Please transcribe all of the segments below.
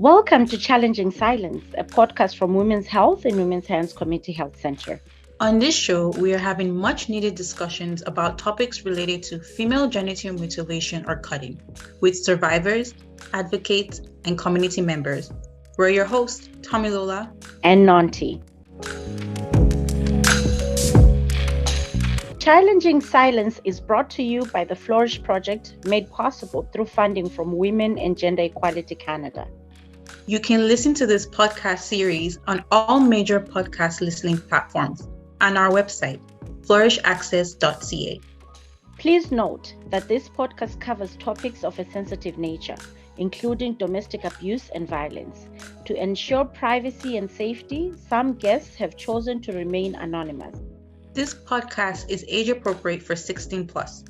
Welcome to Challenging Silence, a podcast from Women's Health and Women's Hands Community Health Center. On this show, we are having much needed discussions about topics related to female genital mutilation or cutting with survivors, advocates, and community members. We're your hosts, Tomilola and Nanti. Challenging Silence is brought to you by the Flourish Project, made possible through funding from Women and Gender Equality Canada. You can listen to this podcast series on all major podcast listening platforms and our website, flourishaccess.ca. Please note that this podcast covers topics of a sensitive nature, including domestic abuse and violence. To ensure privacy and safety, some guests have chosen to remain anonymous. This podcast is age appropriate for 16 plus.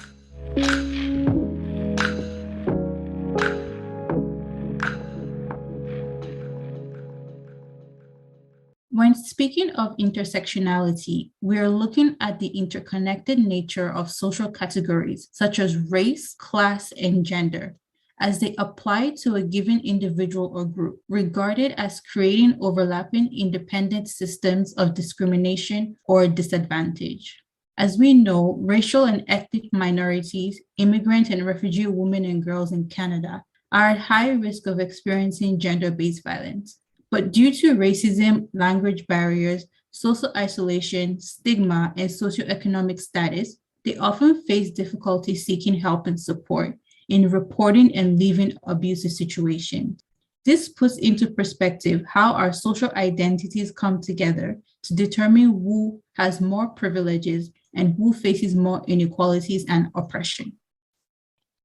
When speaking of intersectionality, we are looking at the interconnected nature of social categories such as race, class, and gender, as they apply to a given individual or group, regarded as creating overlapping independent systems of discrimination or disadvantage. As we know, racial and ethnic minorities, immigrant and refugee women and girls in Canada are at high risk of experiencing gender-based violence. But due to racism, language barriers, social isolation, stigma, and socioeconomic status, they often face difficulty seeking help and support in reporting and leaving abusive situations. This puts into perspective how our social identities come together to determine who has more privileges and who faces more inequalities and oppression.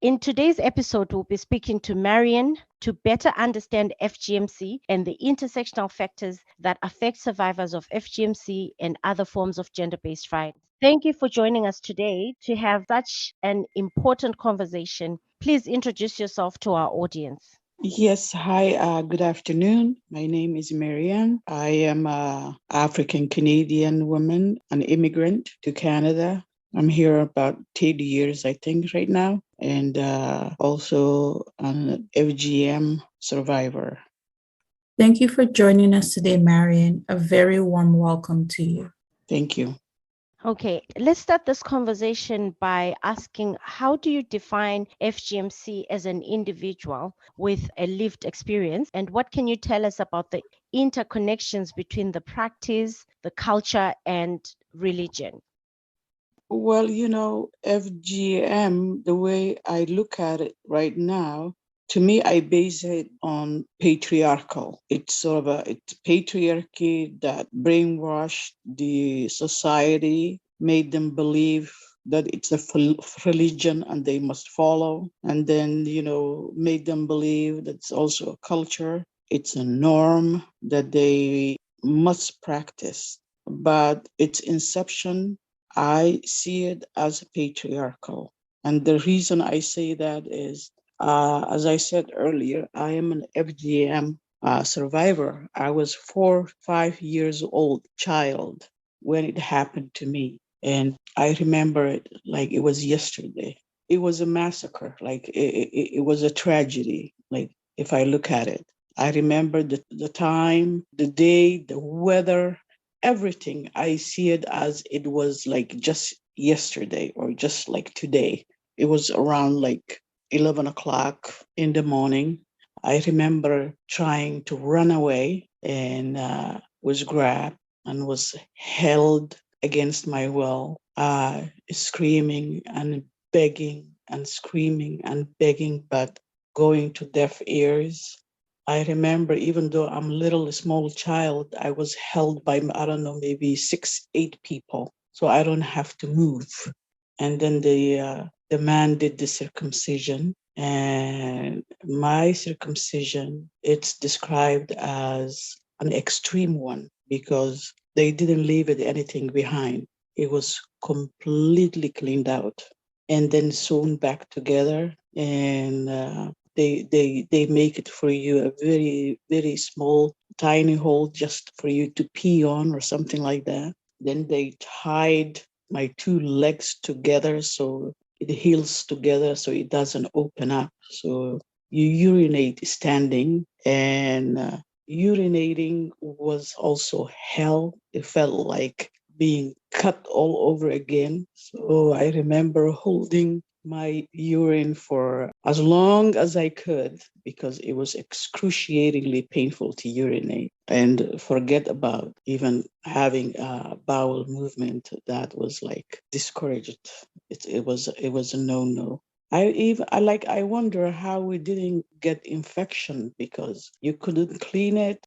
In today's episode, we'll be speaking to Marian to better understand FGMC and the intersectional factors that affect survivors of FGMC and other forms of gender-based violence. Thank you for joining us today to have such an important conversation. Please introduce yourself to our audience. Yes, hi, good afternoon. My name is Marianne. I am an African Canadian woman, an immigrant to Canada. I'm here about 30 years, I think, right now, and also an FGM survivor. Thank you for joining us today, Marian. A very warm welcome to you. Thank you. Okay, let's start this conversation by asking, how do you define FGMC as an individual with a lived experience? And what can you tell us about the interconnections between the practice, the culture, and religion? Well, FGM, the way I look at it right now, to me, I base it on patriarchal. It's it's patriarchy that brainwashed the society, made them believe that it's a religion and they must follow. And then, made them believe that it's also a culture. It's a norm that they must practice. But its inception, I see it as patriarchal. And the reason I say that is, as I said earlier, I am an FGM survivor. I was 5 years old child when it happened to me. And I remember it like it was yesterday. It was a massacre, like it was a tragedy, like if I look at it. I remember the time, the day, the weather, everything. I see it as it was like just yesterday or just like today. It was around like 11 o'clock in the morning. I remember trying to run away and was grabbed and was held against my will, screaming and begging and screaming and begging, but going to deaf ears. I remember, even though I'm a small child, I was held by, I don't know, maybe 6, 8 people. So I don't have to move. And then the man did the circumcision. And my circumcision, it's described as an extreme one because they didn't leave anything behind. It was completely cleaned out and then sewn back together. And they make it for you a very, very small, tiny hole just for you to pee on or something like that. Then they tied my 2 legs together so it heals together so it doesn't open up. So you urinate standing, and urinating was also hell. It felt like being cut all over again. So I remember holding my urine for as long as I could because it was excruciatingly painful to urinate, and forget about even having a bowel movement. That was like discouraged. It was a no. I wonder how we didn't get infection because you couldn't clean it.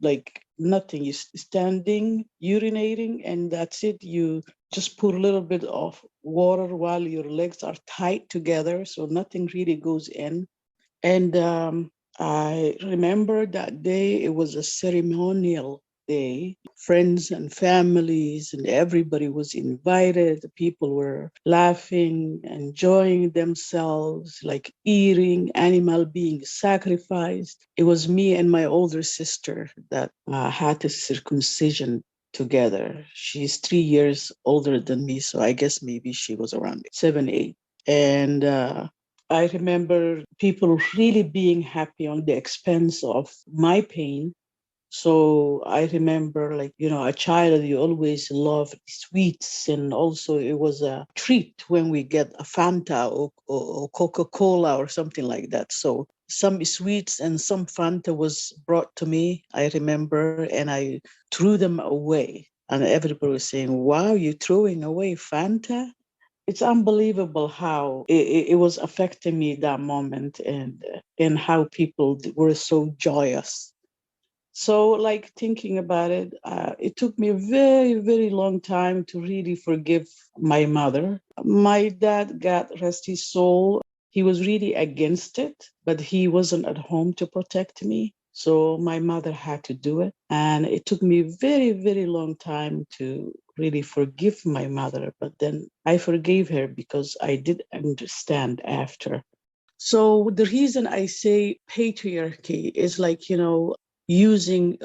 Like nothing. You standing, urinating, and that's it. You just put a little bit of water while your legs are tight together, so nothing really goes in. And I remember that day, it was a ceremonial day. Friends and families and everybody was invited. People were laughing, enjoying themselves, like eating, animal being sacrificed. It was me and my older sister that had the circumcision together. She's 3 years older than me, so I guess maybe she was around 7, 8. And I remember people really being happy on the expense of my pain. So I remember, like, a child, you always love sweets. And also, it was a treat when we get a Fanta or Coca-Cola or something like that. So some sweets and some Fanta was brought to me, I remember, and I threw them away. And everybody was saying, wow, you're throwing away Fanta? It's unbelievable how it was affecting me that moment, and how people were so joyous. So, like, thinking about it, it took me a very, very long time to really forgive my mother. My dad, God rest his soul, he was really against it, but he wasn't at home to protect me. So my mother had to do it. And it took me a very, very long time to really forgive my mother. But then I forgave her because I did understand after. So the reason I say patriarchy is like, using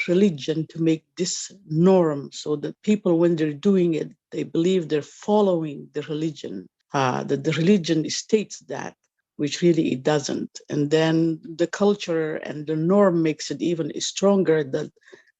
religion to make this norm so that people, when they're doing it, they believe they're following the religion, that the religion states that, which really it doesn't. And then the culture and the norm makes it even stronger, that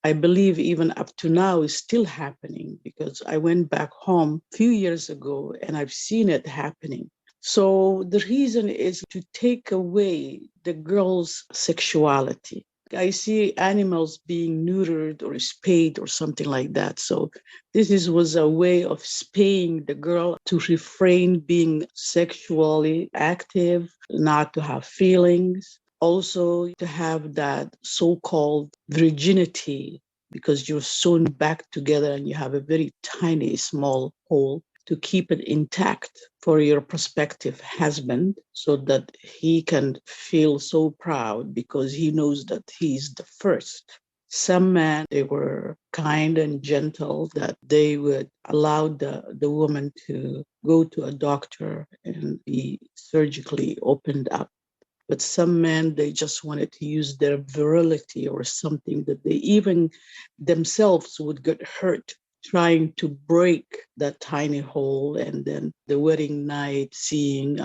I believe even up to now is still happening, because I went back home a few years ago and I've seen it happening. So the reason is to take away the girl's sexuality. I see animals being neutered or spayed or something like that. So was a way of spaying the girl to refrain being sexually active, not to have feelings, also to have that so-called virginity, because you're sewn back together and you have a very tiny, small hole, to keep it intact for your prospective husband, so that he can feel so proud because he knows that he's the first. Some men, they were kind and gentle, that they would allow the woman to go to a doctor and be surgically opened up. But some men, they just wanted to use their virility or something, that they even themselves would get hurt trying to break that tiny hole. And then the wedding night, seeing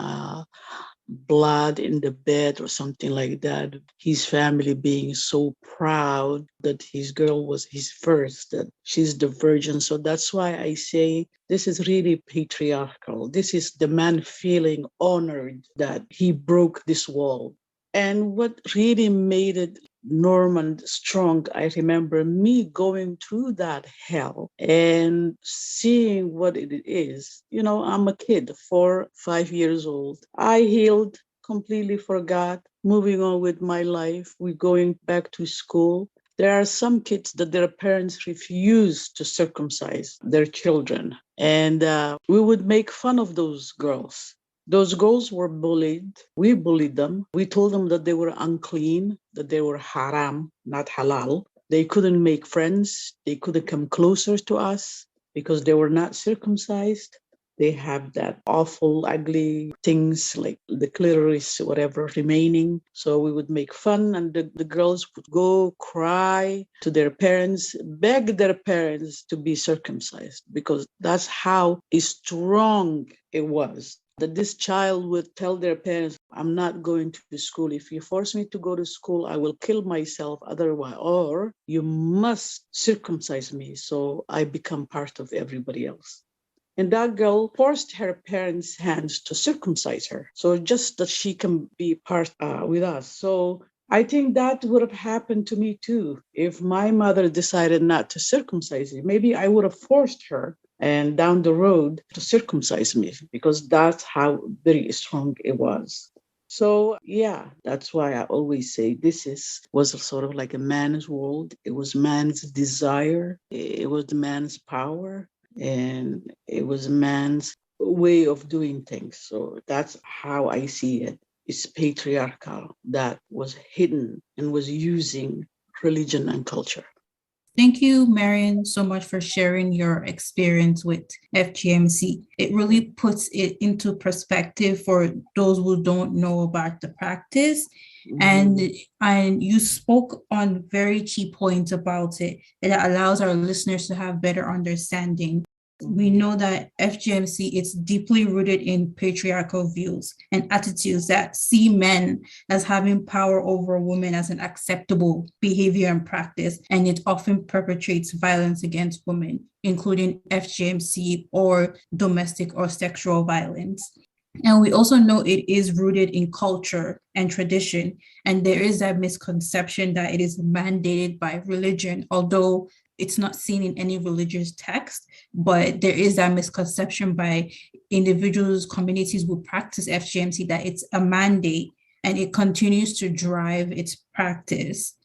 blood in the bed or something like that. His family being so proud that his girl was his first, that she's the virgin. So that's why I say this is really patriarchal. This is the man feeling honored that he broke this wall. And what really made it Norman strong, I remember me going through that hell and seeing what it is. I'm a kid, 4, 5 years old. I healed, completely forgot, moving on with my life. We're going back to school. There are some kids that their parents refuse to circumcise their children. And we would make fun of those girls. Those girls were bullied. We bullied them. We told them that they were unclean, that they were haram, not halal. They couldn't make friends. They couldn't come closer to us because they were not circumcised. They have that awful, ugly things like the clitoris, whatever, remaining. So we would make fun, and the girls would go cry to their parents, beg their parents to be circumcised, because that's how strong it was. that this child would tell their parents, I'm not going to school. If you force me to go to school, I will kill myself otherwise, or you must circumcise me so I become part of everybody else. And that girl forced her parents' hands to circumcise her, so just that she can be part with us. So I think that would have happened to me too. If my mother decided not to circumcise me, maybe I would have forced her and down the road to circumcise me, because that's how very strong it was. So yeah, that's why I always say this is was sort of like a man's world. It was man's desire. It was the man's power, and it was man's way of doing things. So that's how I see it. It's patriarchal that was hidden and was using religion and culture. Thank you, Marion, so much for sharing your experience with FGMC. It really puts it into perspective for those who don't know about the practice. And Mhm. and you spoke on very key points about it that allows our listeners to have better understanding. We Mhm. know that FGMC is deeply rooted in patriarchal views and attitudes that see men as having power over women as an acceptable behavior and practice, and it often perpetrates violence against women, including FGMC or domestic or sexual violence. And we also know it is rooted in culture and tradition. And there is that misconception that it is mandated by religion, although it's not seen in any religious text, but there is that misconception by individuals, communities who practice FGMC that it's a mandate and it continues to drive its practice.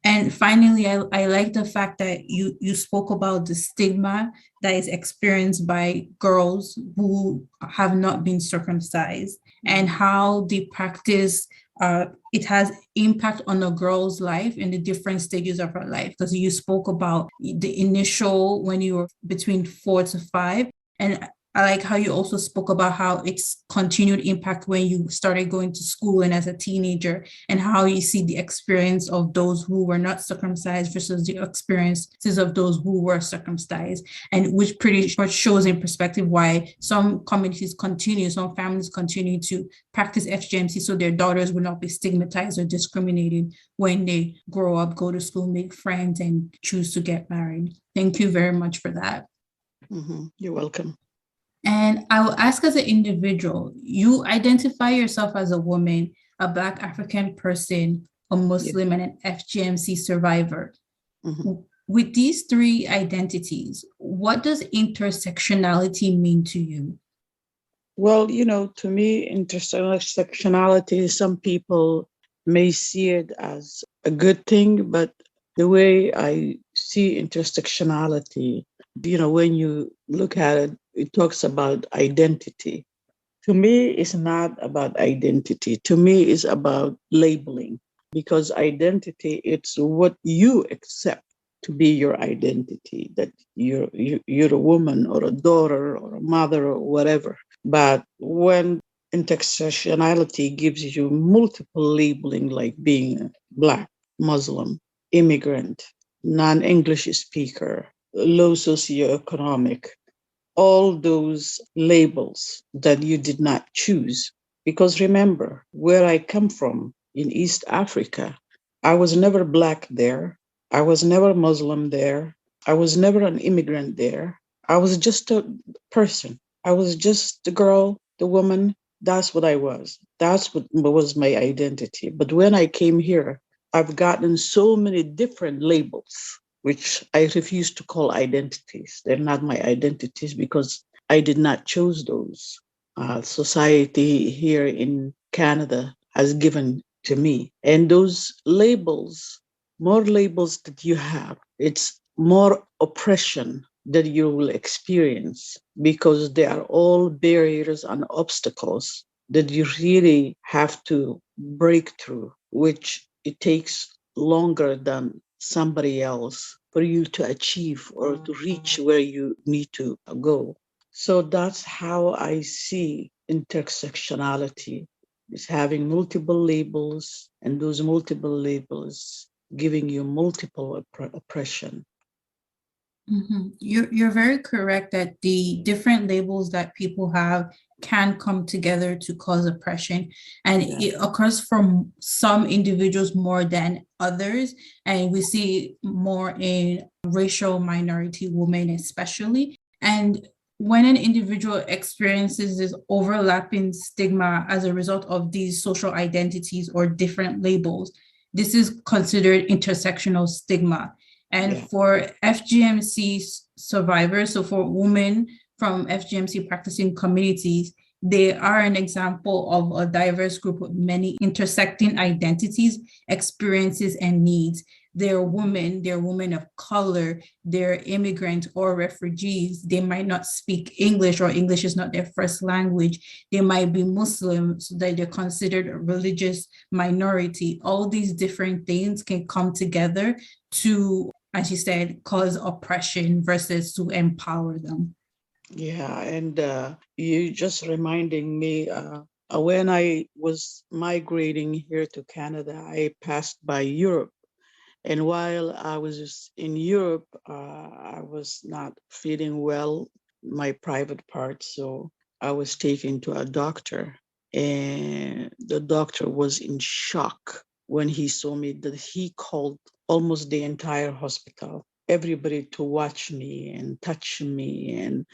And finally, I like the fact that you spoke about the stigma that is experienced by girls who have not been circumcised and how the practice it has impact on a girl's life in the different stages of her life. Because you spoke about the initial when you were between 4 to 5, and I like how you also spoke about how it's continued impact when you started going to school and as a teenager, and how you see the experience of those who were not circumcised versus the experiences of those who were circumcised, and which pretty much shows in perspective why some communities continue, some families continue to practice FGMC so their daughters will not be stigmatized or discriminated when they grow up, go to school, make friends, and choose to get married. Thank you very much for that. You're welcome. And I will ask, as an individual, you identify yourself as a woman, a Black African person, a Yeah. Muslim, and an FGMC survivor. Mhm. With these three identities, what does intersectionality mean to you? Well, to me, intersectionality, some people may see it as a good thing, but the way I see intersectionality, when you look at it, it talks about identity. To me, it's not about identity. To me, it's about labeling, because identity, it's what you accept to be your identity, that you're a woman or a daughter or a mother or whatever. But when intersectionality gives you multiple labeling, like being Black, Muslim, immigrant, non-English speaker, low socioeconomic, all those labels that you did not choose. Because remember, where I come from in East Africa, I was never Black there. I was never Muslim there. I was never an immigrant there. I was just a person. I was just the girl, the woman. That's what I was. That's what was my identity. But when I came here, I've gotten so many different labels, which I refuse to call identities. They're not my identities because I did not choose those. Society here in Canada has given to me. And those labels, more labels that you have, it's more oppression that you will experience, because they are all barriers and obstacles that you really have to break through, which it takes longer than somebody else for you to achieve or to reach where you need to go. So that's how I see intersectionality, is having multiple labels, and those multiple labels giving you multiple oppression. You're very correct that the different labels that people have can come together to cause oppression, and Yeah. it occurs from some individuals more than others, and we see more in racial minority women especially. And when an individual experiences this overlapping stigma as a result of these social identities or different labels, this is considered intersectional stigma. And Yeah. for FGMC survivors, so for women from FGMC practicing communities, they are an example of a diverse group with many intersecting identities, experiences, and needs. They're women of color, they're immigrants or refugees. They might not speak English, or English is not their first language. They might be Muslim, so that they're considered a religious minority. All these different things can come together to, as you said, cause oppression versus to empower them. Yeah, and you just reminding me when I was migrating here to Canada, I passed by Europe. And while I was in Europe, I was not feeling well, my private part. So I was taken to a doctor, and the doctor was in shock when he saw me that he called almost the entire hospital, everybody to watch me and touch me. And,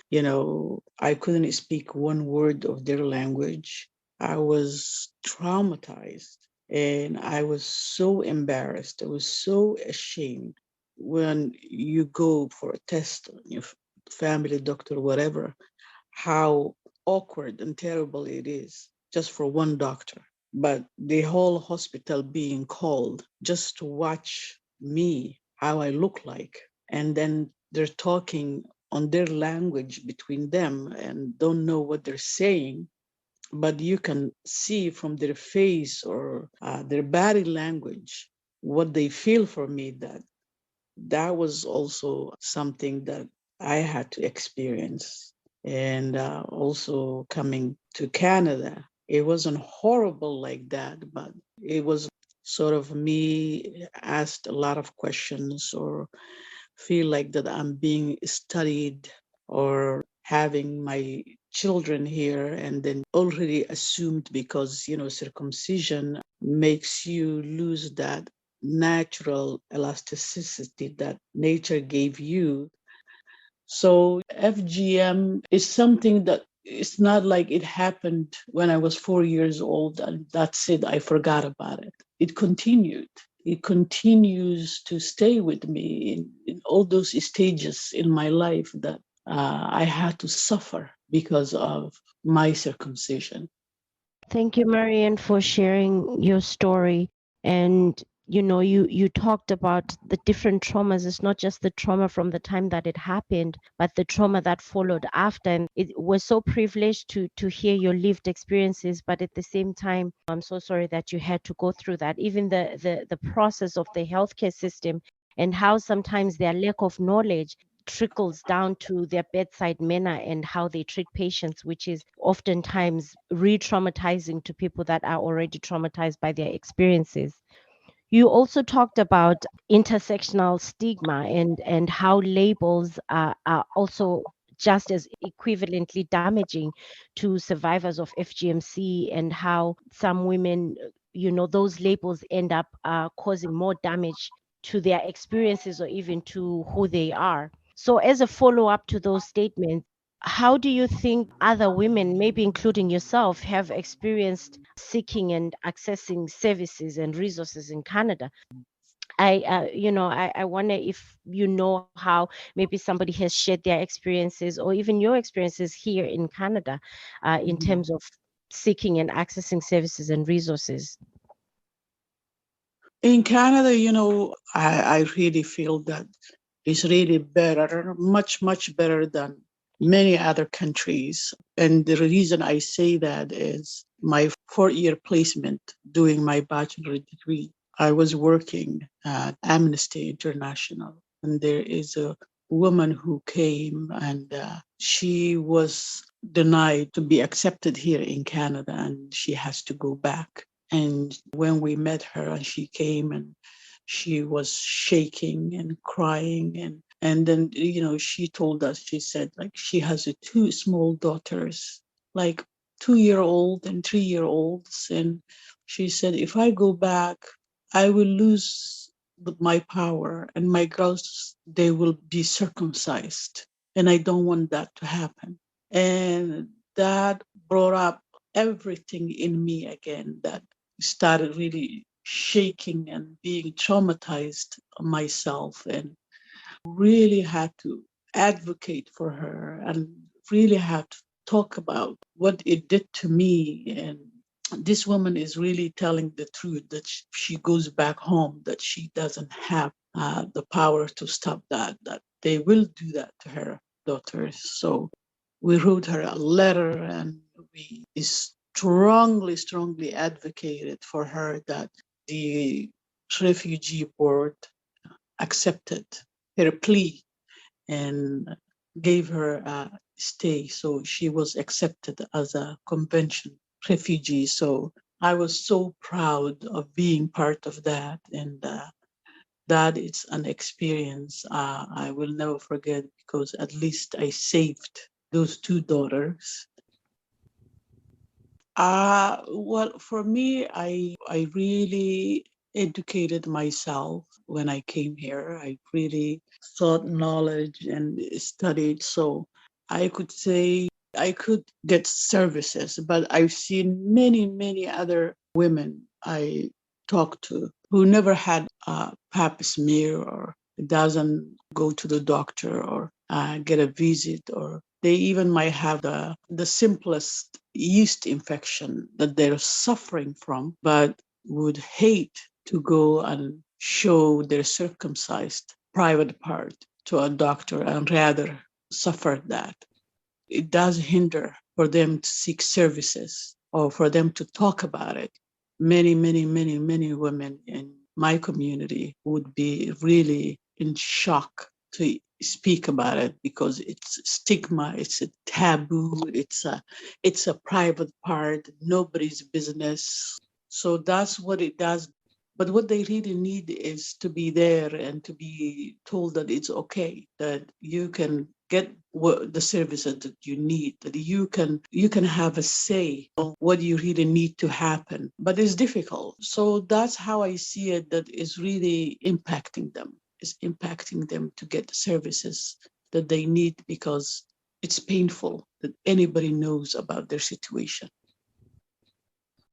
I couldn't speak one word of their language. I was traumatized. And I was so embarrassed. I was so ashamed when you go for a test, your family doctor, whatever, how awkward and terrible it is just for one doctor. But the whole hospital being called just to watch me, how I look like. And then they're talking on their language between them and don't know what they're saying, but you can see from their face or their body language what they feel for me. That was also something that I had to experience. And also coming to Canada, it wasn't horrible like that, but it was sort of me asked a lot of questions or feel like that I'm being studied, or having my children here and then already assumed, because circumcision makes you lose that natural elasticity that nature gave you. So FGM is something that it's not like it happened when I was 4 years old and that's it, I forgot about it. It continued. It continues to stay with me in all those stages in my life that I had to suffer because of my circumcision. Thank you, Marian, for sharing your story. And you talked about the different traumas. It's not just the trauma from the time that it happened, but the trauma that followed after. And it was so privileged to hear your lived experiences, but at the same time, I'm so sorry that you had to go through that. Even the process of the healthcare system, and how sometimes their lack of knowledge trickles down to their bedside manner and how they treat patients, which is oftentimes re-traumatizing to people that are already traumatized by their experiences. You also talked about intersectional stigma and how labels are also just as equivalently damaging to survivors of FGMC, and how some women, those labels end up causing more damage to their experiences or even to who they are. So, as a follow up to those statements, how do you think other women, maybe including yourself, have experienced seeking and accessing services and resources in Canada? I wonder if you know how maybe somebody has shared their experiences or even your experiences here in Canada in Mhm. terms of seeking and accessing services and resources. In Canada, I really feel that it's really better, much, much better than many other countries. And the reason I say that is my 4 year placement doing my bachelor degree. I was working at Amnesty International, and there is a woman who came and she was denied to be accepted here in Canada and she has to go back. And when we met her and she came and she was shaking and crying and And then, she told us, she said, like, she has two small daughters, like 2-year-old and 3-year-olds. And she said, if I go back, I will lose my power, and my girls, they will be circumcised. And I don't want that to happen. And that brought up everything in me again, that started really shaking and being traumatized myself, and really had to advocate for her and really had to talk about what it did to me. And this woman is really telling the truth, that she goes back home, that she doesn't have the power to stop that they will do that to her daughters. So we wrote her a letter, and we strongly advocated for her that the refugee board accepted her plea and gave her a stay. So she was accepted as a convention refugee. So I was so proud of being part of that. And that is an experience I will never forget, because at least I saved those two daughters. Well, for me, I really educated myself when I came here. I really sought knowledge and studied, so I could say I could get services. But I've seen many other women I talked to who never had a pap smear, or doesn't go to the doctor, or get a visit, or they even might have the simplest yeast infection that they're suffering from, but would hate to go and show their circumcised private part to a doctor and rather suffer that. It does hinder for them to seek services or for them to talk about it. Many women in my community would be really in shock to speak about it, because it's stigma, it's a taboo, it's a private part, nobody's business. So that's what it does. But what they really need is to be there and to be told that it's okay, that you can get the services that you need, that you can have a say on what you really need to happen. But it's difficult. So that's how I see it, that is really impacting them. It's impacting them to get the services that they need, because it's painful that anybody knows about their situation.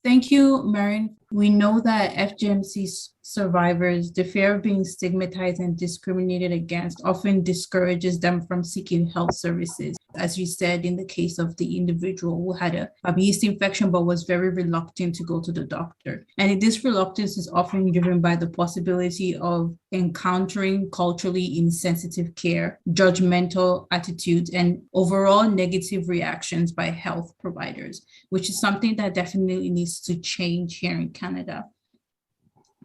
Thank you, Marion. We know that FGMC survivors, the fear of being stigmatized and discriminated against often discourages them from seeking health services. As you said, in the case of the individual who had a yeast infection but was very reluctant to go to the doctor. And this reluctance is often driven by the possibility of encountering culturally insensitive care, judgmental attitudes, and overall negative reactions by health providers, which is something that definitely needs to change here in Canada.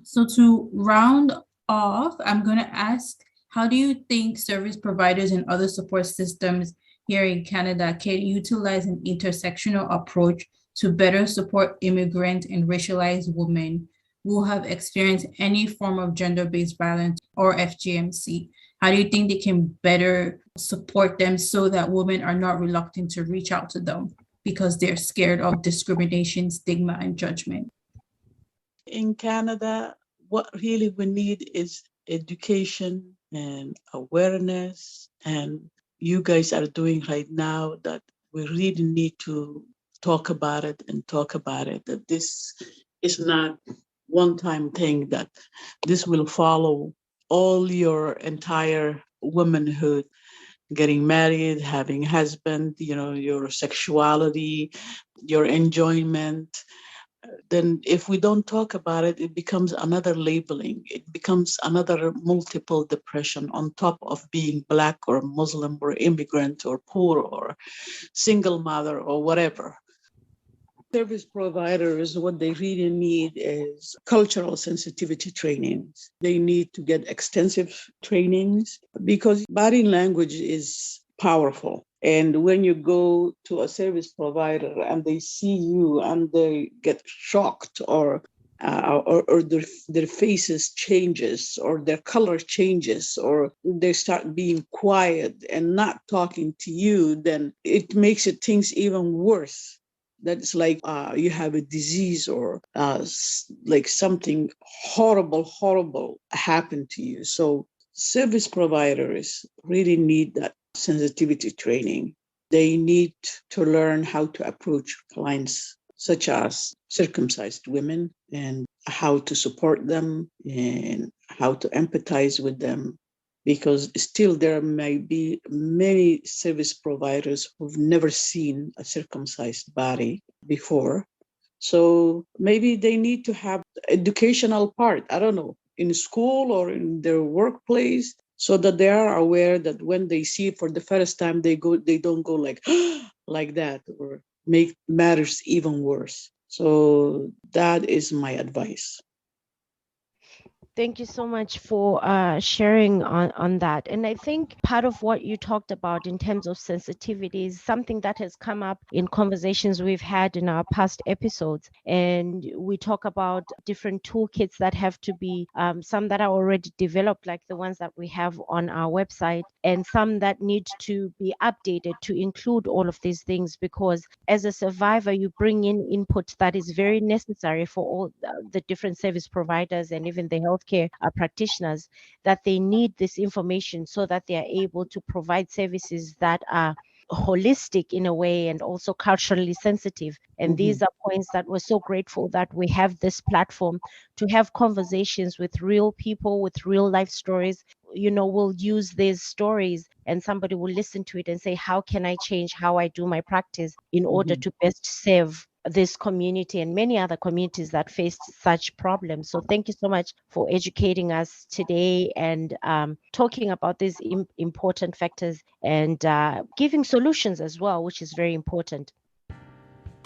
So to round off, I'm going to ask, how do you think service providers and other support systems here in Canada can utilize an intersectional approach to better support immigrant and racialized women who have experienced any form of gender-based violence or FGMC? How do you think they can better support them so that women are not reluctant to reach out to them because they're scared of discrimination, stigma, and judgment? In Canada, what really we need is education and awareness. And you guys are doing right now that we really need to talk about it and talk about it. That this is not one-time thing, that this will follow all your entire womanhood, getting married, having husband, your sexuality, your enjoyment. Then if we don't talk about it, it becomes another labeling. It becomes another multiple depression on top of being Black or Muslim or immigrant or poor or single mother or whatever. Service providers, what they really need is cultural sensitivity trainings. They need to get extensive trainings, because body language is powerful. And when you go to a service provider and they see you and they get shocked or or their faces changes, or their color changes, or they start being quiet and not talking to you, then it makes it things even worse. That's like you have a disease, or like something horrible happened to you. So service providers really need that sensitivity training. They need to learn how to approach clients such as circumcised women, and how to support them and how to empathize with them, because still there may be many service providers who've never seen a circumcised body before. So maybe they need to have educational part, I don't know, in school or in their workplace, so that they are aware that when they see it for the first time, they don't go like like that, or make matters even worse. So that is my advice. Thank you so much for sharing on that. And I think part of what you talked about in terms of sensitivity is something that has come up in conversations we've had in our past episodes. And we talk about different toolkits that have to be, some that are already developed, like the ones that we have on our website, and some that need to be updated to include all of these things, because as a survivor, you bring in input that is very necessary for all the different service providers and even the healthcare practitioners, that they need this information so that they are able to provide services that are holistic in a way and also culturally sensitive. And these are points that we're so grateful that we have this platform to have conversations with real people with real life stories. We'll use these stories and somebody will listen to it and say, how can I change how I do my practice in order to best serve this community and many other communities that face such problems. So thank you so much for educating us today and talking about these important factors and giving solutions as well, which is very important.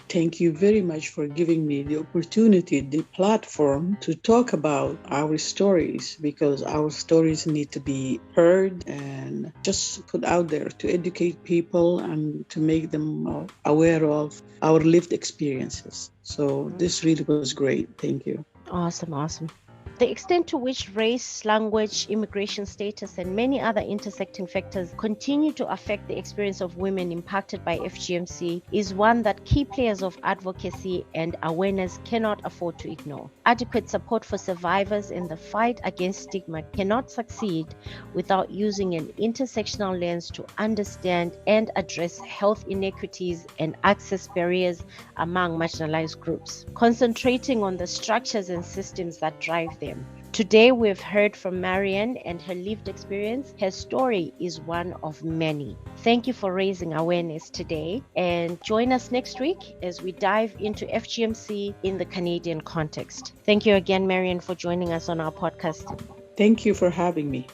Thank you very much for giving me the opportunity, the platform to talk about our stories, because our stories need to be heard and just put out there to educate people and to make them aware of our lived experiences. So this really was great. Thank you. Awesome. The extent to which race, language, immigration status, and many other intersecting factors continue to affect the experience of women impacted by FGMC is one that key players of advocacy and awareness cannot afford to ignore. Adequate support for survivors in the fight against stigma cannot succeed without using an intersectional lens to understand and address health inequities and access barriers among marginalized groups, concentrating on the structures and systems that drive them. Today, we've heard from Marianne and her lived experience. Her story is one of many. Thank you for raising awareness today, and join us next week as we dive into FGMC in the Canadian context. Thank you again, Marianne, for joining us on our podcast. Thank you for having me.